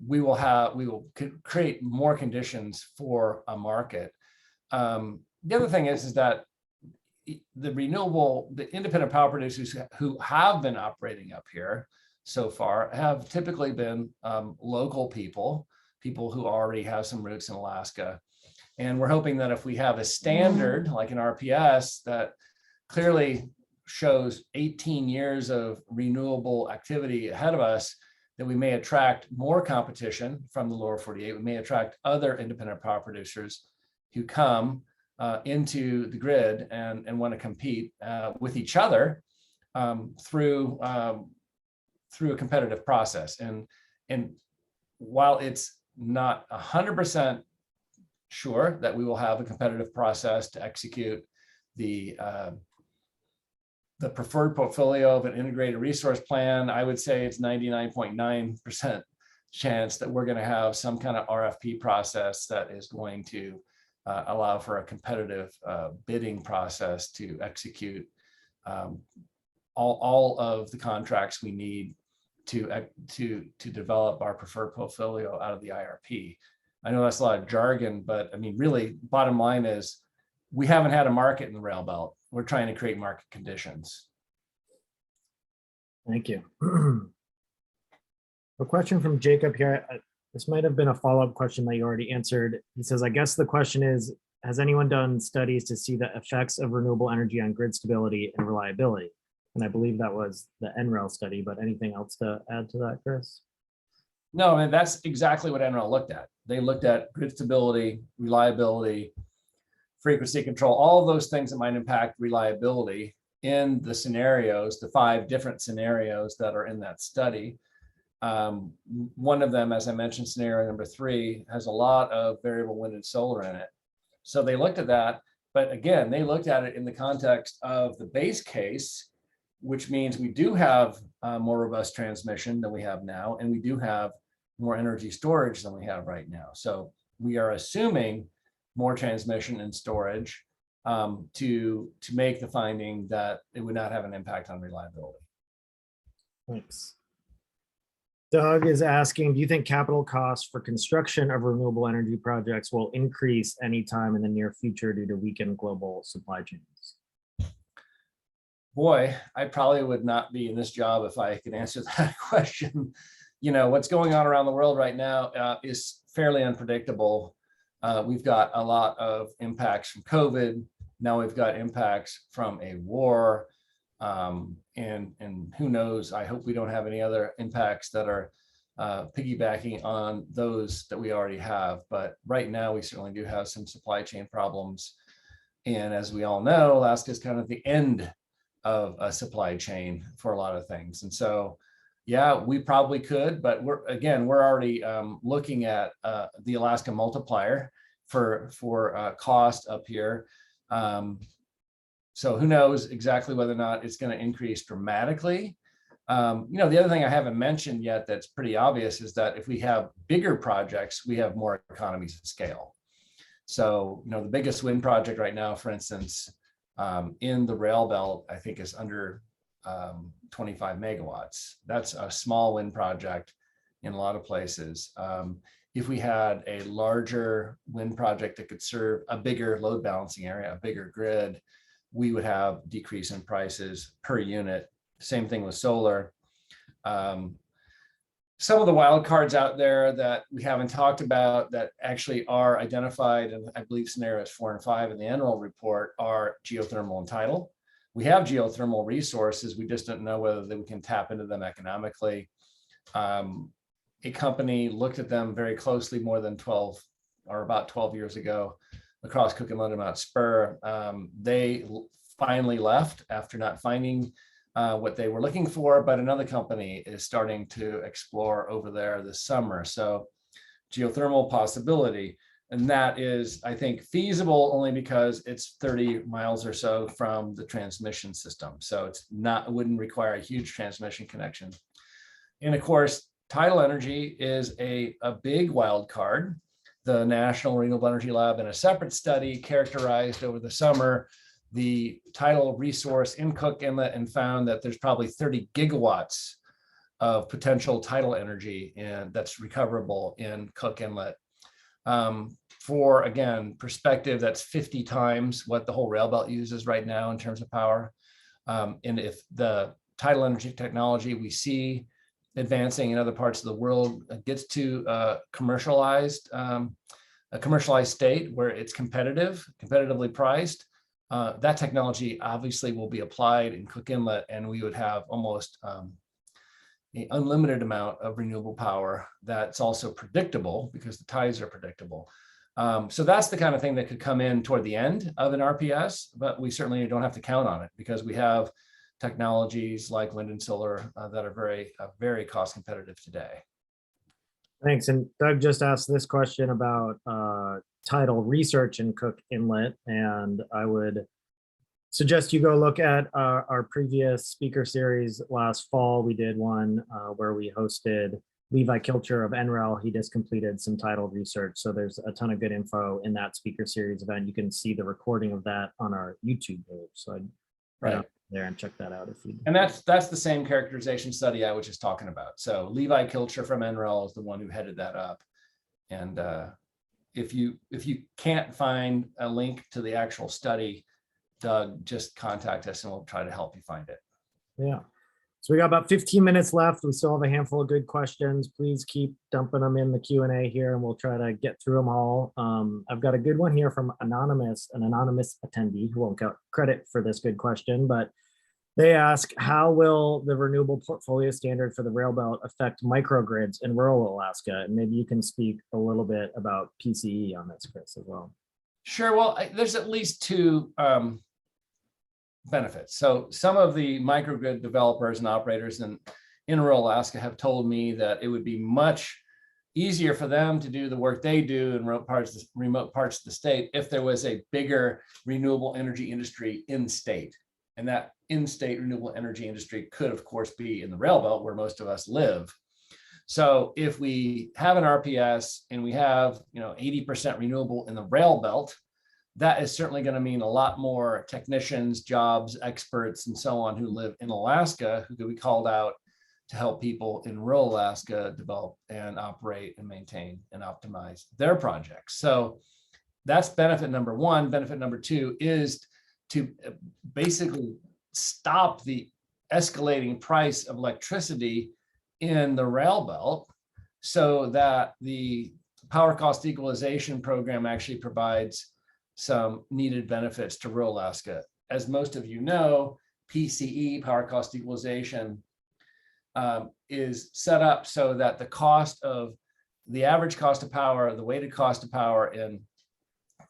we will create more conditions for a market. The other thing is that the independent power producers who have been operating up here so far have typically been local people who already have some roots in Alaska. And we're hoping that if we have a standard like an RPS that clearly shows 18 years of renewable activity ahead of us, that we may attract more competition from the lower 48. We may attract other independent power producers who come into the grid and want to compete with each other through a competitive process. And while it's not 100% sure that we will have a competitive process to execute the preferred portfolio of an integrated resource plan, I would say it's 99.9% chance that we're going to have some kind of RFP process that is going to allow for a competitive bidding process to execute all of the contracts we need to develop our preferred portfolio out of the IRP. I know that's a lot of jargon, but I mean, really, bottom line is we haven't had a market in the Railbelt. We're trying to create market conditions. Thank you. A question from Jacob here. This might have been a follow-up question that you already answered. He says, I guess the question is, has anyone done studies to see the effects of renewable energy on grid stability and reliability? And I believe that was the NREL study, but anything else to add to that, Chris? No, and that's exactly what NREL looked at. They looked at grid stability, reliability, frequency control, all of those things that might impact reliability in the scenarios, the 5 different scenarios that are in that study. One of them, as I mentioned, scenario number 3, has a lot of variable wind and solar in it. So they looked at that, but again, they looked at it in the context of the base case, which means we do have more robust transmission than we have now, and we do have more energy storage than we have right now. So we are assuming more transmission and storage to make the finding that it would not have an impact on reliability. Thanks. Doug is asking, do you think capital costs for construction of renewable energy projects will increase anytime in the near future due to weakened global supply chains? Boy, I probably would not be in this job if I could answer that question. You know, what's going on around the world right now is fairly unpredictable. We've got a lot of impacts from COVID. Now we've got impacts from a war. And who knows, I hope we don't have any other impacts that are piggybacking on those that we already have. But right now we certainly do have some supply chain problems. And as we all know, Alaska is kind of the end of a supply chain for a lot of things. And so, yeah, we probably could, but we're already looking at the Alaska multiplier for cost up here. So who knows exactly whether or not it's going to increase dramatically. You know, the other thing I haven't mentioned yet that's pretty obvious is that if we have bigger projects, we have more economies of scale. So, you know, the biggest wind project right now, for instance, in the Railbelt, I think is under 25 megawatts. That's a small wind project in a lot of places. If we had a larger wind project that could serve a bigger load balancing area, a bigger grid, we would have decrease in prices per unit. Same thing with solar. Some of the wild cards out there that we haven't talked about that actually are identified, and I believe scenarios 4 and 5 in the annual report, are geothermal and tidal. We have geothermal resources, we just don't know whether we can tap into them economically. A company looked at them very closely more than 12 or about 12 years ago across Cook and Lunenburg Spur. They finally left after not finding what they were looking for, but another company is starting to explore over there this summer. So geothermal possibility, and that is, I think, feasible only because it's 30 miles or so from the transmission system. So it's not, it wouldn't require a huge transmission connection. And of course, tidal energy is a big wild card. The National Renewable Energy Lab, in a separate study, characterized over the summer the tidal resource in Cook Inlet and found that there's probably 30 gigawatts of potential tidal energy that's recoverable in Cook Inlet. For, again, perspective, that's 50 times what the whole Railbelt uses right now in terms of power. And if the tidal energy technology we see advancing in other parts of the world gets to a commercialized state where it's competitively priced, that technology obviously will be applied in Cook Inlet, and we would have almost an unlimited amount of renewable power that's also predictable because the tides are predictable. So that's the kind of thing that could come in toward the end of an RPS, but we certainly don't have to count on it because we have technologies like wind and solar that are very, very cost competitive today. Thanks. And Doug just asked this question about tidal research in Cook Inlet, and I would suggest you go look at our previous speaker series last fall. We did one where we hosted Levi Kilcher of NREL. He just completed some tidal research. So there's a ton of good info in that speaker series event. You can see the recording of that on our YouTube page. So I'd head up there and check that out if you. And that's the same characterization study I was just talking about. So Levi Kilcher from NREL is the one who headed that up. And if you can't find a link to the actual study, Doug, just contact us and we'll try to help you find it. Yeah. So we got about 15 minutes left. We still have a handful of good questions. Please keep dumping them in the Q&A here and we'll try to get through them all. I've got a good one here from an anonymous attendee who won't get credit for this good question, but they ask, how will the Renewable Portfolio Standard for the Railbelt affect microgrids in rural Alaska? And maybe you can speak a little bit about PCE on this, Chris, as well. Sure. Well, there's at least two benefits. So some of the microgrid developers and operators in rural Alaska have told me that it would be much easier for them to do the work they do in remote parts of the state if there was a bigger renewable energy industry in state. And that in-state renewable energy industry could, of course, be in the Railbelt where most of us live. So if we have an RPS and we have 80% renewable in the Railbelt, that is certainly going to mean a lot more technicians, jobs, experts, and so on who live in Alaska who could be called out to help people in rural Alaska develop and operate and maintain and optimize their projects. So that's benefit number one. Benefit number two is to basically stop the escalating price of electricity in the Railbelt so that the power cost equalization program actually provides some needed benefits to rural Alaska. As most of you know, PCE, power cost equalization, is set up so that the average cost of power, the weighted cost of power in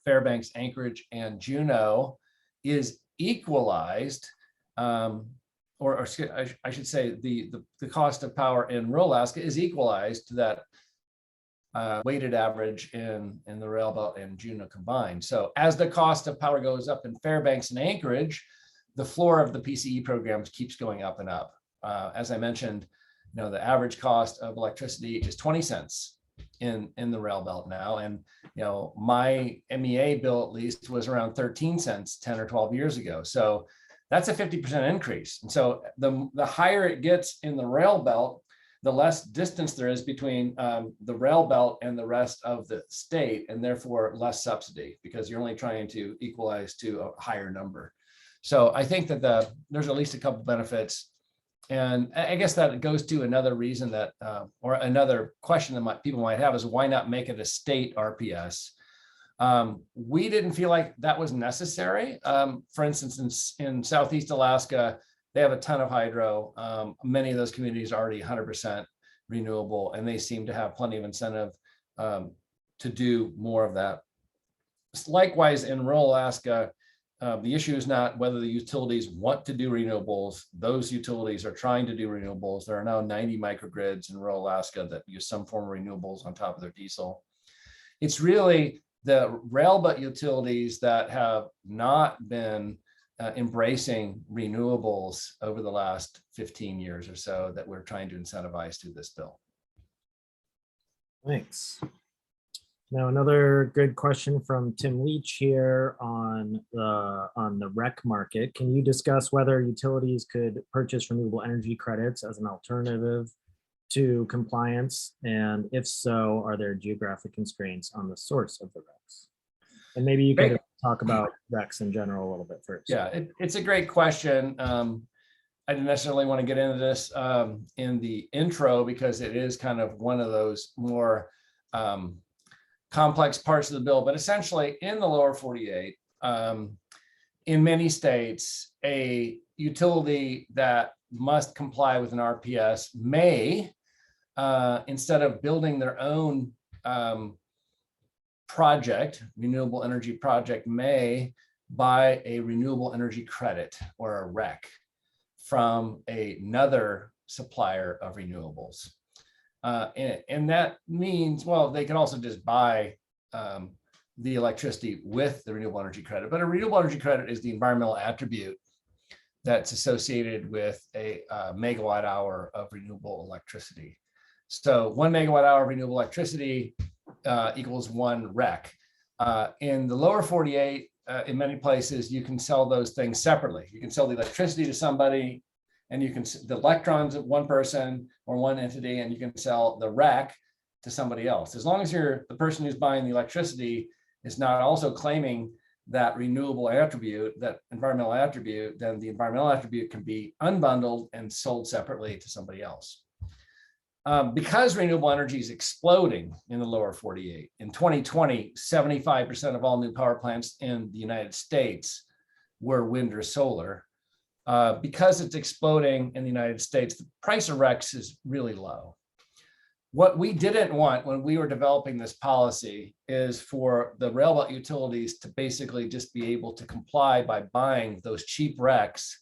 Fairbanks, Anchorage, and Juneau is equalized, or I should say the cost of power in rural Alaska is equalized to that weighted average in the Railbelt and Juneau combined. So as the cost of power goes up in Fairbanks and Anchorage, the floor of the PCE programs keeps going up and up. As I mentioned, the average cost of electricity is 20 cents in the Railbelt now. And, my MEA bill at least was around 13 cents 10 or 12 years ago. So that's a 50% increase. And so the higher it gets in the Railbelt, the less distance there is between the Railbelt and the rest of the state, and therefore less subsidy because you're only trying to equalize to a higher number. So I think that there's at least a couple benefits. And I guess that goes to another reason that, or another question that people might have is why not make it a state RPS? We didn't feel like that was necessary. For instance, in Southeast Alaska, they have a ton of hydro. Many of those communities are already 100% renewable, and they seem to have plenty of incentive to do more of that. Likewise, in rural Alaska, the issue is not whether the utilities want to do renewables. Those utilities are trying to do renewables. There are now 90 microgrids in rural Alaska that use some form of renewables on top of their diesel. It's really the Railbelt utilities that have not been embracing renewables over the last 15 years or so that we're trying to incentivize through this bill. Thanks. Now, another good question from Tim Leach here on the REC market. Can you discuss whether utilities could purchase renewable energy credits as an alternative to compliance? And if so, are there geographic constraints on the source of the RECs? And maybe you can Great. talk about RECs in general a little bit first. Yeah, it's a great question. I didn't necessarily want to get into this in the intro because it is kind of one of those more complex parts of the bill. But essentially, in the lower 48, in many states, a utility that must comply with an RPS may, instead of building their own project, renewable energy project, may buy a renewable energy credit or a REC from another supplier of renewables. And that means, well, they can also just buy the electricity with the renewable energy credit. But a renewable energy credit is the environmental attribute that's associated with a megawatt hour of renewable electricity. So 1 megawatt hour of renewable electricity equals 1 REC. In the lower 48, in many places, you can sell those things separately. You can sell the electricity to somebody, and you can the electrons of one person or one entity, and you can sell the REC to somebody else. As long as the person who's buying the electricity is not also claiming that renewable attribute, that environmental attribute, then the environmental attribute can be unbundled and sold separately to somebody else. Because renewable energy is exploding in the lower 48, in 2020, 75% of all new power plants in the United States were wind or solar. Because it's exploding in the United States, the price of RECs is really low. What we didn't want when we were developing this policy is for the Railbelt utilities to basically just be able to comply by buying those cheap RECs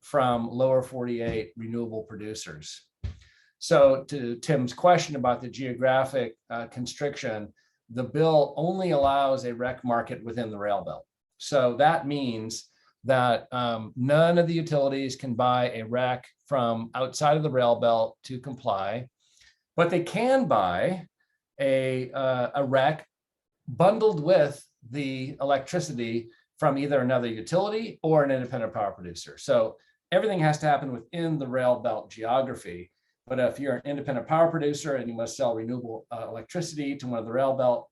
from lower 48 renewable producers. So to Tim's question about the geographic constriction, the bill only allows a REC market within the Railbelt. So that means that none of the utilities can buy a REC from outside of the Railbelt to comply, but they can buy a REC bundled with the electricity from either another utility or an independent power producer. So everything has to happen within the Railbelt geography. But if you're an independent power producer and you must sell renewable electricity to one of the Railbelt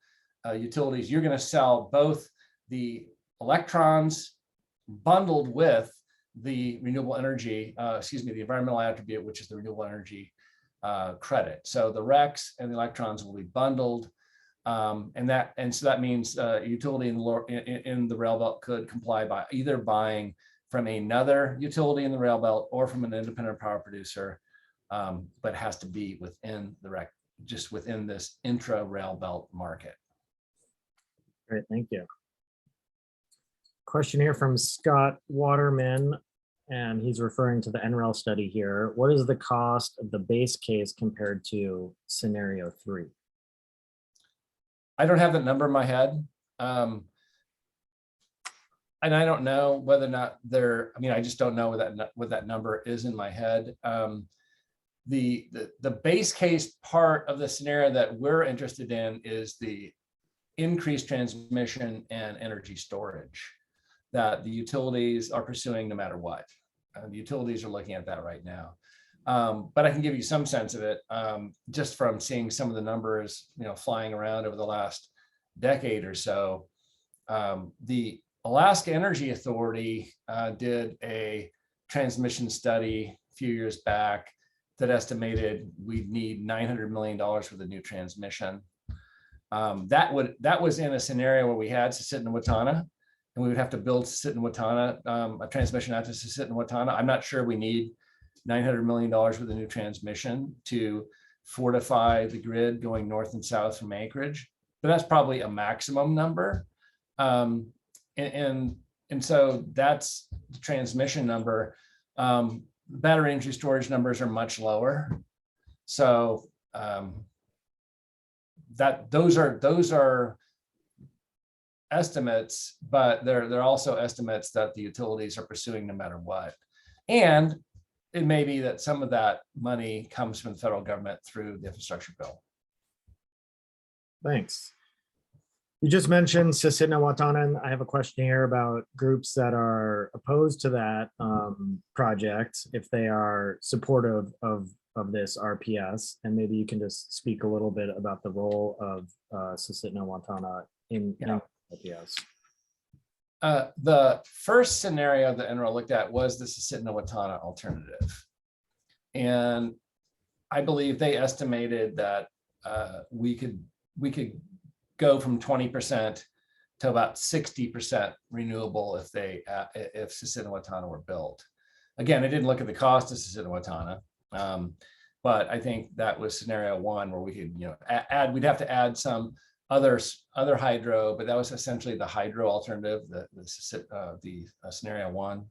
utilities, you're going to sell both the electrons bundled with the renewable energy, the environmental attribute, which is the renewable energy credit. So the RECs and the electrons will be bundled, and so that means a utility in the Railbelt could comply by either buying from another utility in the Railbelt or from an independent power producer. But has to be within the REC, just within this intra-Railbelt market. Great, thank you. Question here from Scott Waterman, and he's referring to the NREL study here. What is the cost of the base case compared to scenario 3? I don't have that number in my head. And I don't know whether or not I just don't know what that number is in my head. The base case part of the scenario that we're interested in is the increased transmission and energy storage that the utilities are pursuing no matter what. The utilities are looking at that right now. But I can give you some sense of it just from seeing some of the numbers, flying around over the last decade or so. The Alaska Energy Authority did a transmission study a few years back that estimated we'd need $900 million for the new transmission. That was in a scenario where we had Susitna-Watana, and we would have to build Susitna-Watana, a transmission out to Susitna-Watana. I'm not sure we need $900 million for the new transmission to fortify the grid going north and south from Anchorage, but that's probably a maximum number. And so that's the transmission number. Battery energy storage numbers are much lower. So those are estimates, but they're also estimates that the utilities are pursuing no matter what. And it may be that some of that money comes from the federal government through the infrastructure bill. Thanks. You just mentioned Susitna Watanan. I have a question here about groups that are opposed to that project, if they are supportive of this RPS, and maybe you can just speak a little bit about the role of Susitna Watana in RPS. The first scenario that NREL looked at was the Susitna Watana alternative. And I believe they estimated that we could go from 20% to about 60% renewable if Susitna Watana were built. Again, I didn't look at the cost of Susitna Watana, but I think that was scenario one where we could, we'd have to add some other hydro, but that was essentially the hydro alternative, the scenario one.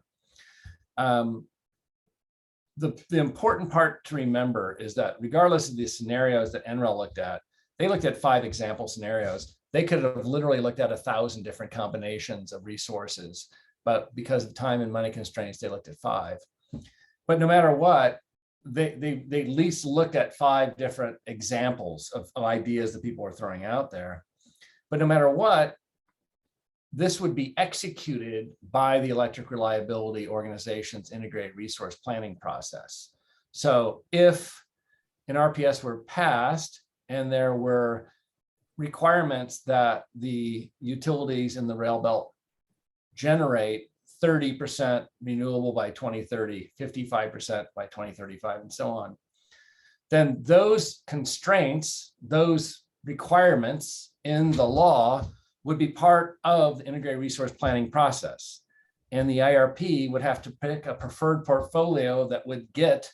The important part to remember is that regardless of the scenarios that NREL looked at, they looked at 5 example scenarios. They could have literally looked at 1,000 different combinations of resources, but because of time and money constraints, they looked at 5. But no matter what, they at least looked at 5 different examples of ideas that people were throwing out there. But no matter what, this would be executed by the Electric Reliability Organization's integrated resource planning process. So if an RPS were passed and there were requirements that the utilities in the Railbelt generate 30% renewable by 2030, 55% by 2035, and so on, then those constraints, those requirements in the law would be part of the integrated resource planning process. And the IRP would have to pick a preferred portfolio that would get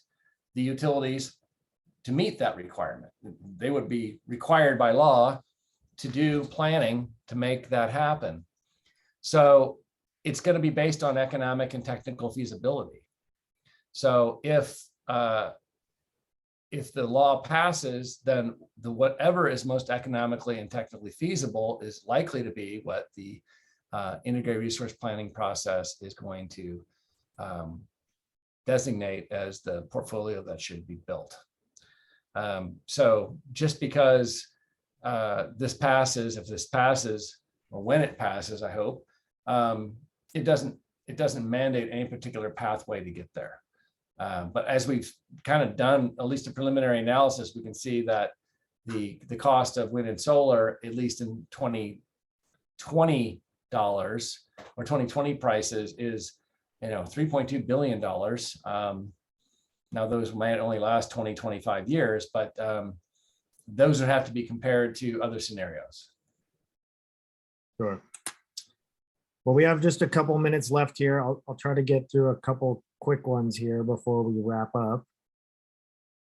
the utilities to meet that requirement. They would be required by law to do planning to make that happen. So it's going to be based on economic and technical feasibility. So if the law passes, then whatever is most economically and technically feasible is likely to be what the integrated resource planning process is going to designate as the portfolio that should be built. So just because this passes, if this passes, or when it passes, I hope, it doesn't mandate any particular pathway to get there. But as we've kind of done at least a preliminary analysis, we can see that the cost of wind and solar, at least in 2020 or 2020 prices, is $3.2 billion. Now those might only last 20, 25 years, but those would have to be compared to other scenarios. Sure. Well, we have just a couple minutes left here. I'll try to get through a couple quick ones here before we wrap up.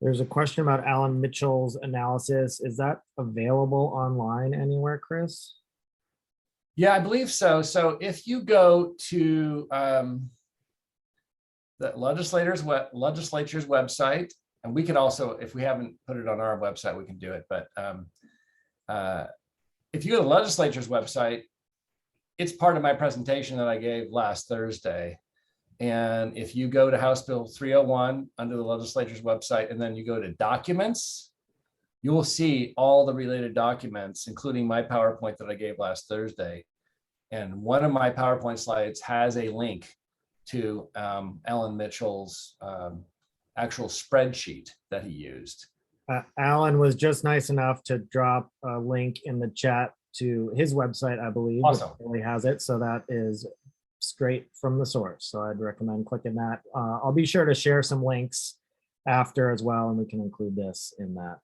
There's a question about Alan Mitchell's analysis. Is that available online anywhere, Chris? Yeah, I believe so. So if you go to the legislature's website, and we can also, if we haven't put it on our website, we can do it. But if you go to the legislature's website, it's part of my presentation that I gave last Thursday. And if you go to House Bill 301 under the legislature's website, and then you go to documents, you will see all the related documents, including my PowerPoint that I gave last Thursday. And one of my PowerPoint slides has a link to Alan Mitchell's actual spreadsheet that he used. Alan was just nice enough to drop a link in the chat to his website, I believe. Awesome. He has it, so that is straight from the source. So I'd recommend clicking that. I'll be sure to share some links after as well, and we can include this in that.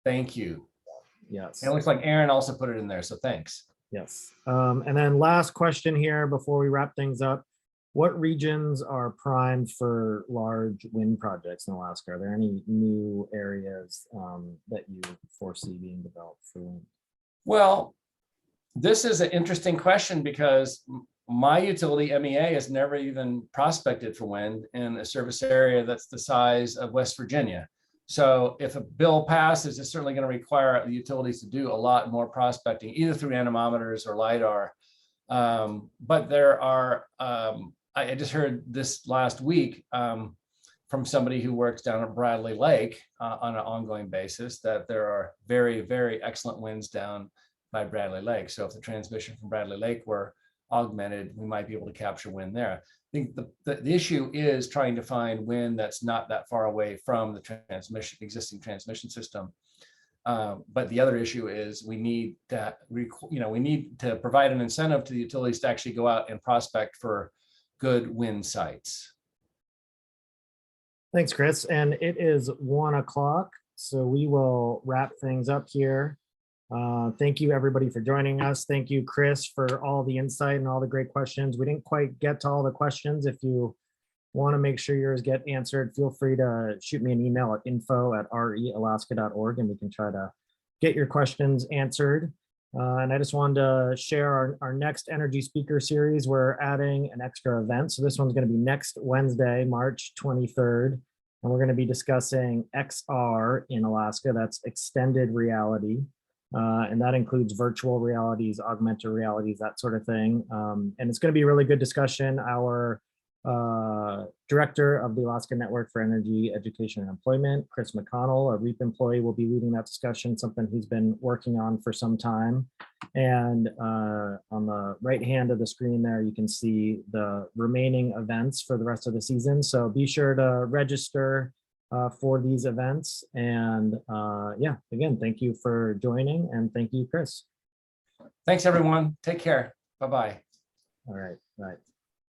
Thank you. Yes. And it looks like Aaron also put it in there, so thanks. Yes. And then last question here before we wrap things up. What regions are primed for large wind projects in Alaska? Are there any new areas that you foresee being developed for wind? Well, this is an interesting question because my utility, MEA, has never even prospected for wind in a service area that's the size of West Virginia. So if a bill passes, it's certainly going to require the utilities to do a lot more prospecting, either through anemometers or LIDAR. But there are, I just heard this last week, from somebody who works down at Bradley Lake on an ongoing basis that there are very, very excellent winds down by Bradley Lake. So if the transmission from Bradley Lake were augmented, we might be able to capture wind there. I think the issue is trying to find wind that's not that far away from the existing transmission system. But the other issue is we need to, we need to provide an incentive to the utilities to actually go out and prospect for good wind sites. Thanks, Chris. And it is 1 o'clock, so we will wrap things up here. Thank you, everybody, for joining us. Thank you, Chris, for all the insight and all the great questions. We didn't quite get to all the questions. If you want to make sure yours get answered, feel free to shoot me an email at info@realaska.org, and we can try to get your questions answered. And I just wanted to share our next energy speaker series. We're adding an extra event. So this one's going to be next Wednesday, March 23rd. And we're going to be discussing XR in Alaska. That's extended reality. And that includes virtual realities, augmented realities, that sort of thing. And it's going to be a really good discussion. Our director of the Alaska Network for Energy Education and Employment, Chris McConnell, a REAP employee, will be leading that discussion, something he's been working on for some time. And on the right hand of the screen there, you can see the remaining events for the rest of the season. So be sure to register for these events. And yeah, again, thank you for joining, and thank you, Chris. Thanks, everyone. Take care. Bye-bye. All right. Bye.